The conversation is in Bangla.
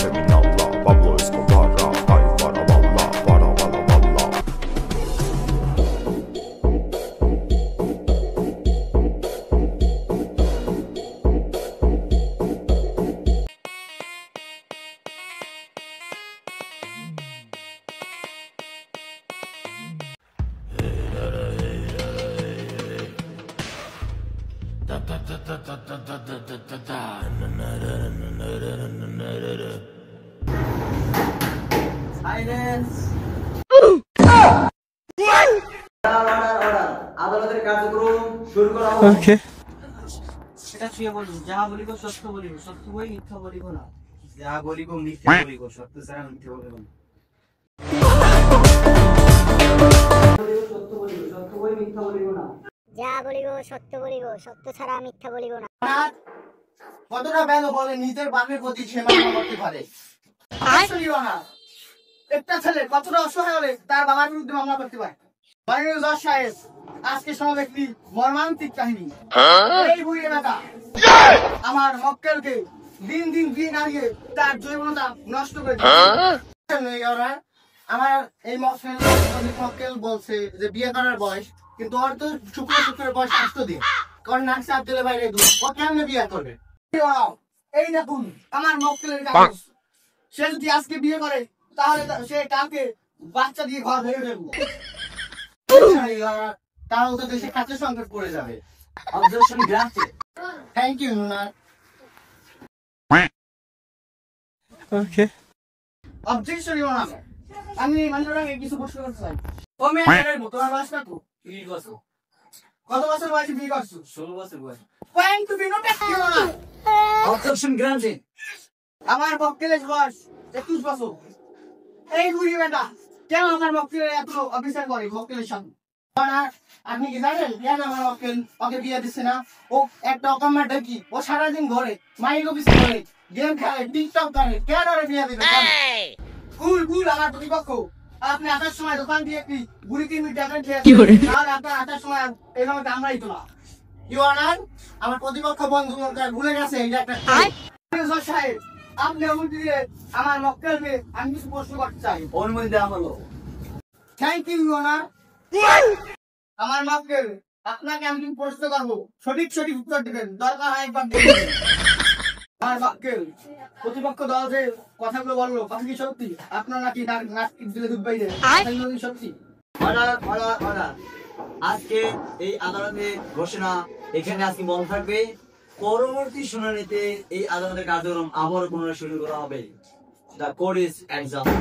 Criminalla, Pablo Escobar, ay para balla, para balla balla. Silence. আদালতের কার্যক্রম শুরু করা হোক। ওকে এটা শুয়ে বলুন, যাহা বলিব সত্য বলিব, সত্য বই মিথ্যা বলিব না। যাহা বলিব মিথ্যা বলিব, সত্য ছাড়া মিথ্যা বলিব না। সত্য বলিব, সত্য বই মিথ্যা বলিব না। যা বলিব সত্য বলিব, সত্য ছাড়া মিথ্যা বলিব না। কতটা বেলো বলে নিজের বাপের প্রতি সে মামলা করতে পারে? একটা ছেলে কতটা অসহায় হলে তার বাবার বিরুদ্ধে মামলা করতে পারে? মাননীয় জজ সাহেব, আজকে শোনাব একটি মর্মান্তিক কাহিনী। এই বুড়ি এলাকা আমার মক্কেলকে দিন দিন দিন আগে তার যৌবনতা নষ্ট করে দিয়েছে। আমার এই মক্কেল বলছে যে বিয়ে করার বয়স, কিন্তু ওর তো শুক্রের বয়স 8 দিন। কারণ নাক চাপ দিলে বাইরে ও কেমনে বিয়ে করবে? এই দেখুন আমার মক্কেলের কাগজ। সে যদি আজকে বিয়ে করে তাহলে সে কালকে বাচ্চা দিয়ে ঘর ভেঙে ফেলবো। তাহলে তো দেশে খাদ্য সংকট পড়ে যাবে। Observation granted. থ্যাংক ইউ নুনা। Okay objection your honour. আমি মাননীয় কিছু প্রশ্ন করতে চাই। ও মেয়ের মতো তোমার বয়স কত? 20 বছর। কত বছর বয়সে বিয়ে করছো? 16 বছর বয়স। Point to be noted your honour. Objection granted. আমার মক্কেলের বয়স 21 বছর। এই বুড়ি বেটা কেন আমার মক্কেলের এত অফিসার করে মক্কেলের সামনে? আপনি কি জানেন কেন আমার মক্কেল ওকে বিয়ে দিচ্ছে না? ও একটা অকাম্মা ডাকি, ও সারাদিন ঘরে মাইক অফিস করে গেম খেলে, টিকটক করে, কেন ওরে বিয়ে দিবে? ভুল আমার প্রতিপক্ষ। আপনি আসার সময় দোকান দিয়ে একটি বুড়ি কিনবি টাকা খেয়ে, তাহলে আপনার আসার সময় এইভাবে কামড়াই তোলা। ইউ অনার, আমার প্রতিপক্ষ বন্ধু ভুলে গেছে এটা একটা সাহেব। আপনি অনুমতি দিয়ে আমার মক্কেলকে আমি কিছু প্রশ্ন করতে চাই। অনুমতি দেওয়া হলো। Thank you honour. আমার মক্কেল আপনাকে আমি প্রশ্ন করবো, সঠিক উত্তর দিবেন, দরকার হয় একবার দেখবেন। আমার মক্কেল প্রতিপক্ষ দল যে কথাগুলো বললো কথা কি সত্যি? আপনার নাকি নাক দিলে দুধ বাইরে, সত্যি? অর্ডার। আজকে এই আদালতে ঘোষণা এখানে আজকে বন্ধ থাকবে। পরবর্তী শুনানিতে এই আদালতের কার্যক্রম আবার পুনরায় শুরু করা হবে। The court is adjourned.